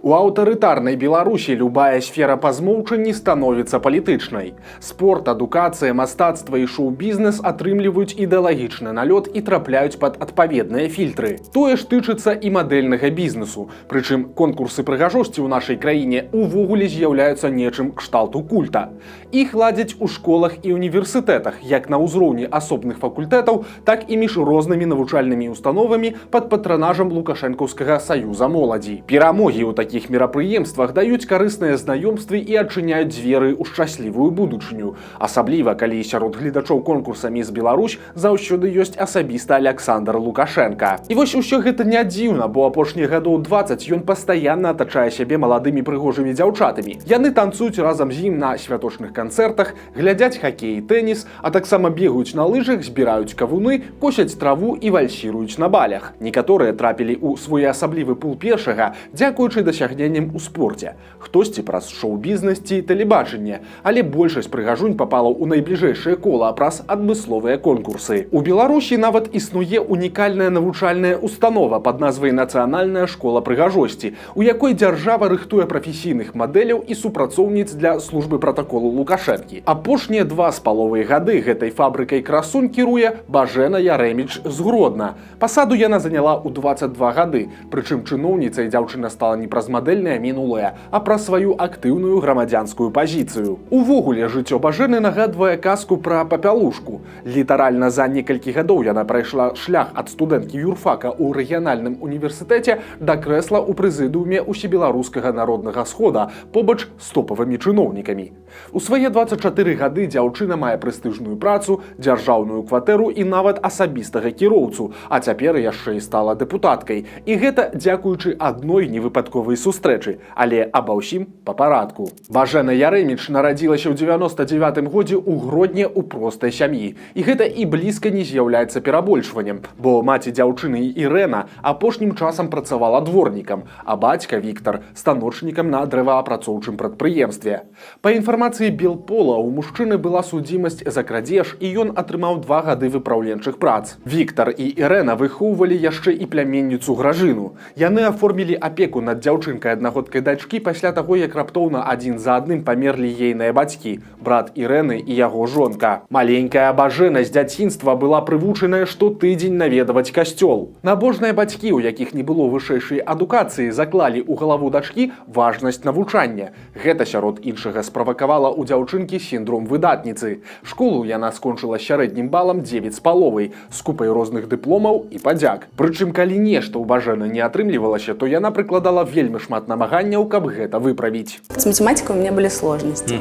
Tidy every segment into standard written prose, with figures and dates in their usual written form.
У аўтарытарнай Беларусі любая сфера па змоўчанні становіцца палітычнай. Спорт, адукацыя, мастацтва і шоу-бізнес атрымліваюць ідэалагічны налёт і трапляюць пад адпаведныя фільтры. Тое ж тычыцца і мадэльнага бізнесу. Прычым конкурсы прыгажосці ў нашай краіне увогуле з'яўляюцца нечым кшталту культа. Іх ладзяць у школах і універсітэтах, як на ўзроўні асобных факультэтаў, так і між рознымі навучальнымі установамі пад патранажам Лукашэнкаўскага саюза моладзі. Перамогі ў такіх мерапрыемствах даюць карысныя знаёмствы і адчыняюць дзверы ў шчаслівую будучыню. Асабліва, калі сярод гледачоў конкурса «Міс Беларусь» заўсёды ёсць асабіста Аляксандр Лукашенка. І вось усё гэта не дзіўна, бо апошнія гадоў 20 ён пастаянна атачае сябе маладымі прыгожымі дзяўчатамі. Яны танцуюць разам з ім на святочных канцэртах, глядзяць хакей і тэніс, а таксама бегаюць на лыжах, збіраюць кавуны, косяць траву і вальсіруюць на балях. Некаторыя трапілі ў своеасаблівы пул першага, дзякуючы дасягненням у спорце. Хтосьці праз шоу-бізнес ці тэлебачанне, але большасць прыгажунь папала ў найбліжэйшае кола праз адмысловыя конкурсы. У Беларусі нават існуе унікальная навучальная установа пад назвай Нацыянальная школа прыгажосці, у якой дзяржава рыхтуе прафесійных мадэляў і супрацоўніц для службы пратаколу Лукашэнкі. Апошнія 2,5 гады гэтай фабрыкай красунь кіруе Бажэна Ярэміч з Гродна. Пасаду яна заняла ў 22 гады, прычым чыноўніцай дзяўчына стала не праз мадэльнае мінулае, а праз сваю актыўную грамадзянскую пазіцыю. Увогуле, жыццё Бажэны нагадвае казку пра папялушку. Літаральна за некалькі гадоў яна прайшла шлях ад студэнткі юрфака ў рэгіянальным універсітэце да крэсла ў прэзідыуме Усебеларускага народнага схода побач з топавымі чыноўнікамі. У свае 24 гады дзяўчына мае прэстыжную працу, дзяржаўную кватэру і нават асабістага кіроўцу, а цяпер яшчэ і стала дэпутаткай. І гэта дзякуючы адной невыпадковай сустрэчы, але аба ўсім па парадку. Бажэна Ярэміч нарадзілася ў 99 годзе ў Гродні ў простай сям'і. І гэта і блізка не з'яўляецца перабольшваннем, бо маці дзяўчыны Ірэна апошнім часам працавала дворнікам, а бацька Віктар станочнікам на дрэваапрацоўчым прадпрыемстве. Па інфармацыі Белпола, у мужчыны была судзімасць за крадзеж, і ён атрымаў 2 гады выпраўленчых прац. Віктар і Ірэна выхоўвалі яшчэ і пляменніцу Гражыну. Яны аформілі апеку над дзяўчынкай аднагодкай дачкі пасля таго, як раптоўна адзін за адным памерлі ейныя бацькі, брат Ірэны і яго жонка. Маленькая Бажэна з дзяцінства была прывучаная штотыдзень наведаваць касцёл. Набожныя бацькі, у якіх не было вышэйшай адукацыі, заклалі ў галаву дачкі важнасць навучання. Гэта, сярод іншага, справакавала ў дзяўчынкі сіндром выдатніцы. Школу яна скончыла сярэднім балам 9,5, з купай розных дыпломаў і падзяк. Прычым, калі нешта ў Бажэны не атрымлівалася, то яна прыкладала вельмі шмат намаганняў, каб гэта выправіць. С математикой у меня были сложности.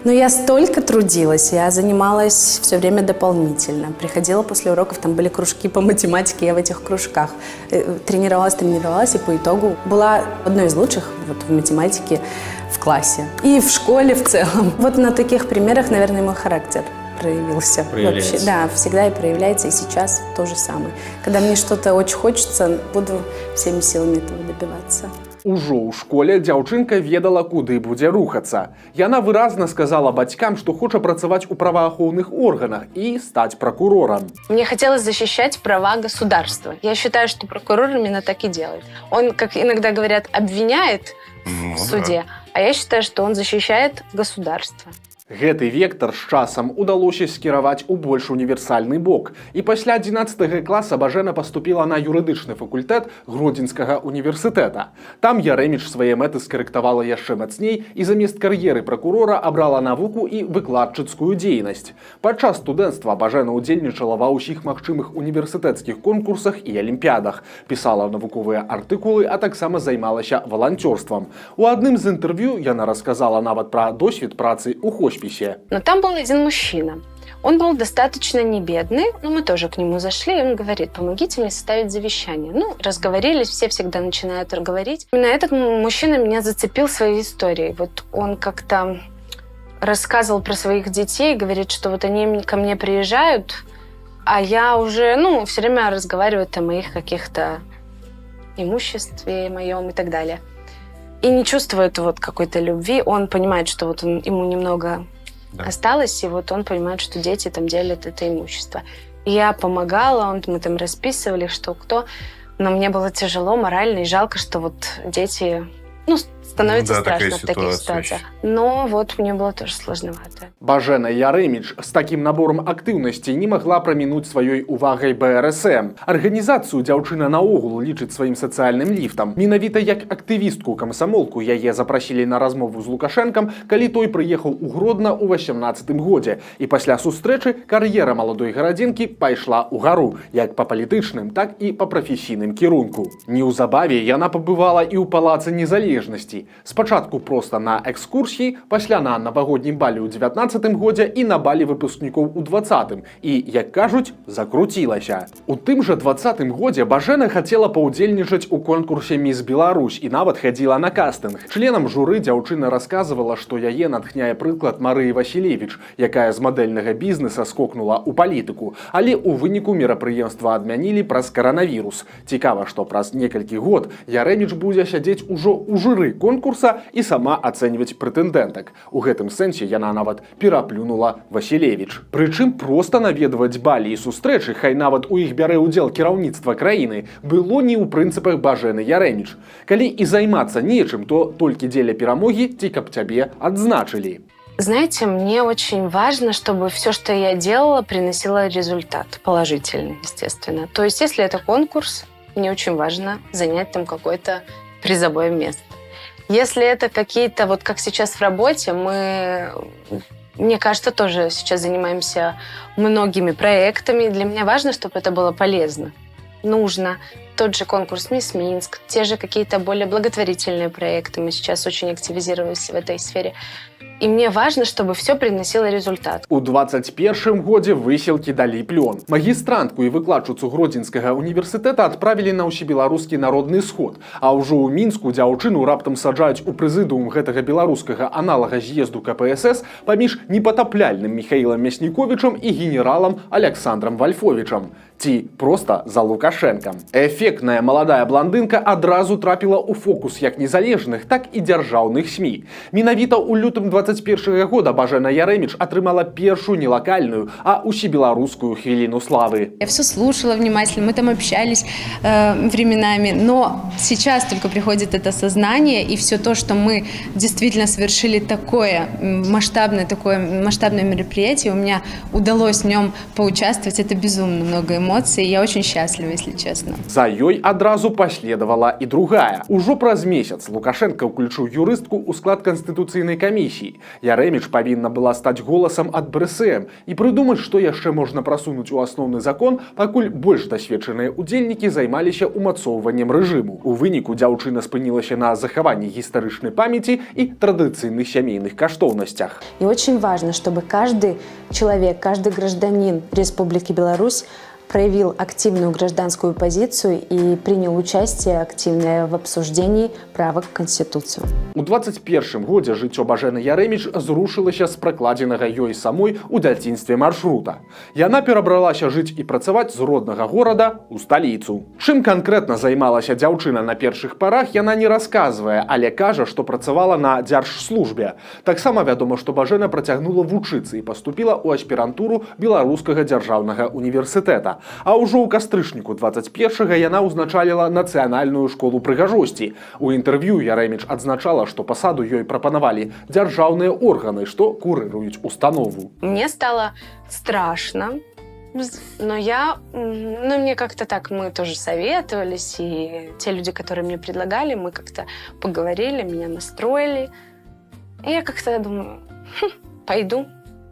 Но я столько трудилась, я занималась все время дополнительно. Приходила после уроков, там были кружки по математике, я в этих кружках тренировалась, и по итогу была одной из лучших в математике в классе. И в школе в целом. Вот на таких примерах, наверное, мой характер проявился. Вообще, да, всегда и проявляется, и сейчас то же самое. Когда мне что-то очень хочется, буду всеми силами этого добиваться. Ужо ў школе дзяўчынка ведала, куды будзе рухацца. Яна выразна сказала бацькам, што хоча працаваць у праваахоўных органах і стаць прокурором. Мне хотелось защищать права государства. Я считаю, что прокурор именно так и делает. Он, как иногда говорят, обвиняет в суде, а я считаю, что он защищает государство. Гэты вектар з часам удалося скіраваць у больш універсальны бок. І пасля 11 класа Бажэна паступіла на юрыдычны факультэт Гродзенскага універсітэта. Там Ярэміч свае мэты скарэктавала яшчэ мацней і замест кар'еры пракурора абрала навуку і выкладчыцкую дзейнасць. Падчас студэнцтва Бажэна ўдзельнічала ва ўсіх магчымых універсітэцкіх конкурсах і алімпіядах, пісала навуковыя артыкулы, а таксама займалася валанцёрствам. У адным з інтэрв'ю яна расказала нават пра досвед працы ў хоспісе. Но там был один мужчина. Он был достаточно не бедный, но мы тоже к нему зашли, и он говорит: помогите мне составить завещание. Ну, разговорились, все всегда начинают говорить. Именно этот мужчина меня зацепил своей историей. Вот он как-то рассказывал про своих детей, говорит, что вот они ко мне приезжают, а я уже, все время разговариваю о моих каких-то имуществе моем и так далее. И не чувствует вот какой-то любви. Он понимает, что вот ему немного осталось, и вот он понимает, что дети там делят это имущество. И я помогала, мы там расписывали, что кто. Но мне было тяжело морально, и жалко, что вот дети Ну, становится Ну да, такая страшно в таких ситуация. ситуациях. Но вот мне было тоже сложновато. Бажена Ярэміч з такім набором актыўнасці не магла прамінуць сваёй увагай БРСМ. Арганізацыю дзяўчына наогул лічыць сваім сацыяльным ліфтам. Менавіта як актывістку-камсамолку яе запрасілі на размову з Лукашэнкам, калі той прыехаў у Гродна ў 18 годзе. І пасля сустрэчы кар'ера маладой гарадзінкі пайшла ўгару, як па палітычным, так і па прафесійным кірунку. Неўзабаве яна пабывала і ў палацы незалежнасці. Спачатку проста на экскурсіі, пасля на навагоднім балі ў 19 годзе і на балі выпускнікоў у 20-м. І, як кажуць, закруцілася. У тым жа 20-м годзе Бажэна хацела паўдзельнічаць у конкурсе «Міс Беларусь» і нават хадзіла на кастынг. Членам журы дзяўчына расказвала, што яе натхняе прыклад Марыі Васілевіч, якая з мадэльнага бізнеса скокнула ў палітыку. Але ў выніку мерапрыемства адмянілі праз каранавірус. Цікава, што праз некалькі год Ярэміч будзе сядзець ужо ў журы конкурса і сама ацэньваць прэтэндэнтак. У гэтым сэнсе яна нават пераплюнула Васілевіч. Прычым проста наведваць балі і сустрэчы, хай нават у іх бярэ ўдзел кіраўніцтва краіны, было не ў прынцыпах Бажэны Ярэміч. Калі і займацца нечым, то толькі дзеля перамогі ці каб цябе адзначылі. Знаете, мне очень важно, чтобы все, что я делала, приносило результат положительный, естественно. То есть, если это конкурс, мне очень важно занять там какое-то призовое место. Если это какие-то, вот как сейчас в работе, мне кажется, тоже сейчас занимаемся многими проектами. Для меня важно, чтобы это было полезно, нужно. Тот же конкурс «Мисс Минск», те же какие-то более благотворительные проекты. Мы сейчас очень активизировались в этой сфере. И мне важно, чтобы все приносило результат. У 21-м годзе высілкі далі плён. Магістрантку і выкладчыцу Гродзенскага універсітэта адправілі на ўсебеларускі народны сход. А ўжо ў Мінску дзяўчыну раптам саджаюць у прэзідыум гэтага беларускага аналага з'езду КПСС паміж непатапляльным Міхаілам Мясніковічам і генералам Аляксандрам Вальфовічам. Ці проста за Лукашэнкам. Эфектная маладая блондынка адразу трапіла ў фокус як незалежных, так і дзяржаўных СМІ. Менавіта ў лютым 21 года Бажена Ярэміч атрымала першую не локальную, а усебеларускую хвилину славы. Я все слушала внимательно, мы там общались временами, но сейчас только приходит это сознание, и все то, что мы действительно совершили такое масштабное мероприятие, у меня удалось в нем поучаствовать, это безумно много эмоций, и я очень счастлива, если честно. За ёй адразу последовала і другая. Ужо праз месяц Лукашенко ўключыў юрыстку ў склад канстытуцыйнай камісіі. Ярэміч павінна была стаць голасам ад БРСМ і прыдумаць, што яшчэ можна прасунуць у асноўны закон, пакуль больш дасведчаныя удзельнікі займаліся умацоўваннем рэжыму. У выніку дзяўчына спынілася на захаванні гістарычнай памяці і традыцыйных сямейных каштоўнасцях. И очень важно, чтобы каждый человек, каждый гражданин Республики Беларусь проявил активную гражданскую позицию и принял участие активное в обсуждении правок в Конституцию. У 21 годзе жыццё Бажэны Ярэміч зрушылася з пракладзенага ёй самой у дзяцінстве маршрута. Яна перабралася жыць і працаваць з роднага горада ў сталіцу. Чым канкрэтна займалася дзяўчына на першых парах, яна не расказвае, але кажа, што працавала на дзяржслужбе. Таксама вядома, што Бажэна працягнула вучыцца і паступіла ў аспірантуру Беларускага дзяржаўнага універсітэта. А ўжо ў кастрычніку 21-га яна ўзначаліла нацыянальную школу прыгажосці. У інтэрв'ю Ярэміч адзначала, што пасаду ёй прапанавалі дзяржаўныя органы, што курыруюць установу. Мне стало страшно, но мне как-то так, мы тоже советовались, и те люди, которые мне предлагали, мы как-то поговорили, меня настроили. И я как-то думаю, пойду.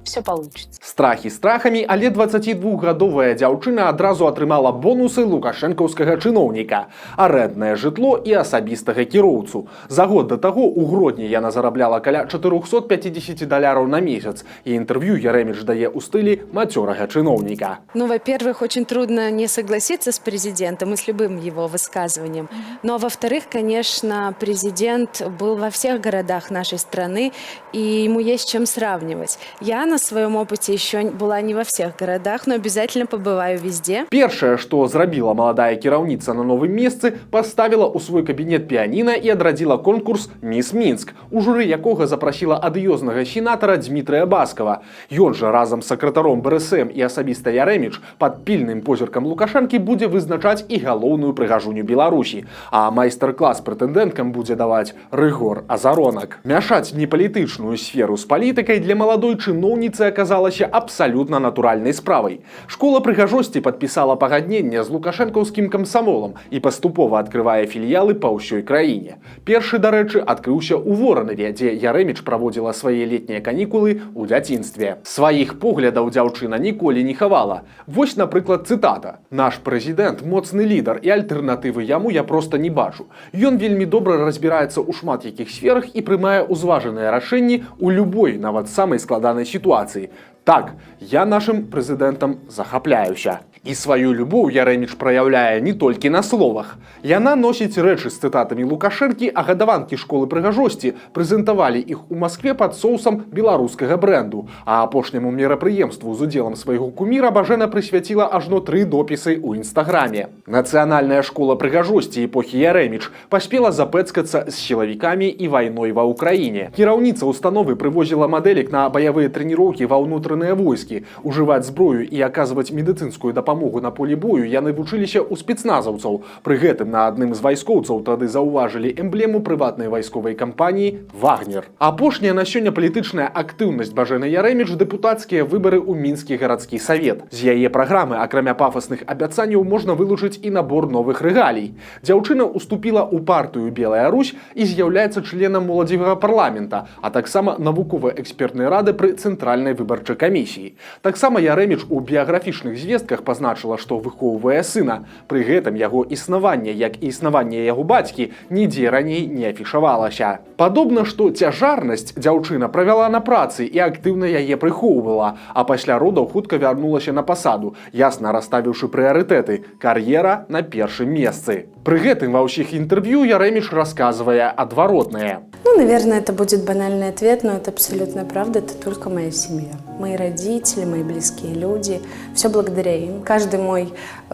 Все получится. Страхі страхамі, але 22гадовая дзяўчына адразу атрымала бонусы лукашэнкаўскага чыноўніка, арэнднае жытло і асабістага кіроўцу. За год до таго у Гродні яна зарабляла каля $450 на месяц, і інтэрв'ю Ярэміч дае ў стылі мацёрага чыноўніка. Ну, во-первых, очень трудно не согласиться с президентом и с любым его высказыванием. Но, во-вторых, конечно, президент был во всех городах нашей страны, и ему есть с чем сравнивать. Я на на своем опыте еще была не во всех городах, но обязательно побываю везде. Першае, што зрабіла маладая кіраўніца на новым месцы, паставіла ў свой кабінет піяніна і адрадзіла конкурс «Міс Мінск», у журы якога запрасіла адыёзнага сенатара Дмітрыя Баскова. Ён жа разам з сакратаром БРСМ і асабіста Ярэміч пад пільным позіркам Лукашэнкі будзе вызначаць і галоўную прыгажуню Беларусі, а майстар-клас прэтэндэнткам будзе даваць Рыгор Азаронак. Мяшаць непалітычную сферу з палітыкай для маладой чыноўніцы аказалася абсалютна натуральнай справай. Школа прыгажосці падпісала пагадненне з лукашэнкаўскім камсамолам і паступова адкрывае філіялы па ўсёй краіне. Першы, дарэчы, адкрыўся ў Воранаве, дзе Ярэміч праводзіла свае летнія канікулы ў дзяцінстве. Сваіх поглядаў дзяўчына ніколі не хавала. Вось, напрыклад, цытата. «Наш прэзідэнт моцны лідар, і альтэрнатывы яму я проста не бачу. Ён вельмі добра разбіраецца ў шмат якіх сферах і прымае ўзважаныя рашэнні ў любой, нават самай складанай сітуацыі. Так, я нашым прэзідэнтам захапляюся». І сваю любоў Ярэміч праяўляе не толькі на словах. Яна носіць рэчы з цытатамі Лукашэнкі, а гадаванкі школы прыгажосці прэзентавалі іх у Маскве пад соусам беларускага брэнду. А апошняму мерапрыемству з удзелам свайго куміра Бажэна прысвяціла ажно 3 допісы ў інстаграме. Нацыянальная школа прыгажосці эпохі Ярэміч паспела запэцкацца з сілавікамі і вайной ва ўкраіне. Кіраўніца установы прывозіла мадэлек на баявыя трэніроўкі ва ўнутраныя войскі. Ужываць зброю і аказваць медыцынскую дапамогу на полі бою яны вучыліся ў спецназаўцаў. Пры гэтым на адным з вайскоўцаў тады заўважылі эмблему прыватнай вайсковай кампаніі «Вагнер». Апошняя на сёння палітычная актыўнасць Бажэны Ярэміч – дэпутацкія выбары ў Мінскі гарадскі савет. З яе праграмы, акрамя пафасных абяцанняў, можна вылучыць і набор новых рэгалій. Дзяўчына уступіла ў партыю «Белая Русь» і з'яўляецца членам моладзевага парламента, а таксама навукова-экспертнай рады пры Цэнтральнай выбарчай камісіі. Таксама Ярэміч у біяграфічных звестках пазначыла, што выхоўвае сына. Пры гэтым яго існаванне, як і існаванне яго бацькі, нідзе раней не афішавалася. Падобна, што цяжарнасць дзяўчына правяла на працы і актыўна яе прыхоўвала, а пасля родаў хутка вярнулася на пасаду, ясна расставіўшы прыярытэты – кар'ера на першым месцы. Пры гэтым ва ўсіх інтэрв'ю Ярэміч расказвае адваротнае. Ну, наверное, это будет банальный ответ, но это абсолютно правда. Это только моя семья. Мои родители, мои близкие люди. Все благодаря им. Каждый мой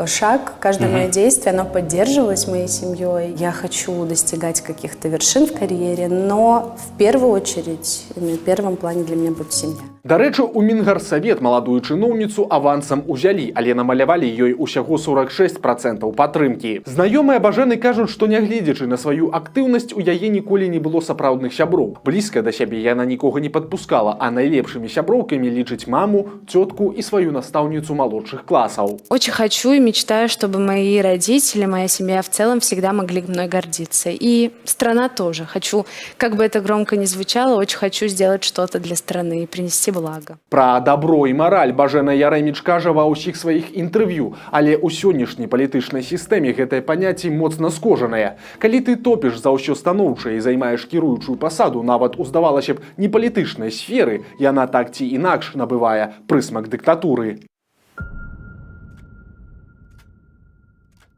шаг, каждое мое действие, оно поддерживалось моей семьей. Я хочу достигать каких-то вершин в карьере, но в первую очередь, на первом плане для меня будет семья. Дарэчы, у Мінгарсавет маладую чыноўніцу авансам узялі, але намалявалі ёй усяго 46% падтрымкі. Знаёмыя Бажэны кажуць, што нягледзячы на сваю актыўнасць, у яе ніколі не было сапраўдных сяброў. Блізка да сябе яна нікога не падпускала, а найлепшымі сяброўкамі лічыць маму, цётку і сваю настаўніцу малодшых класаў. Очень хочу и мечтаю, чтобы мои родители, моя семья в целом всегда могли мной гордиться. И страна тоже. Хочу, как бы это громко ни звучало, очень хочу сделать что-то для страны и принести благо. Пра дабро і мараль Бажэна Ярэміч кажа ва ўсіх сваіх інтэрв'ю, але ў сённяшняй палітычнай сістэме гэтае паняцце моцна скожанае. Калі ты топіш за ўсё станоўчае і займаеш кіруючую пасаду нават у, здавалася б, непалітычнай сферы, яна так ці інакш набывае прысмак дыктатуры.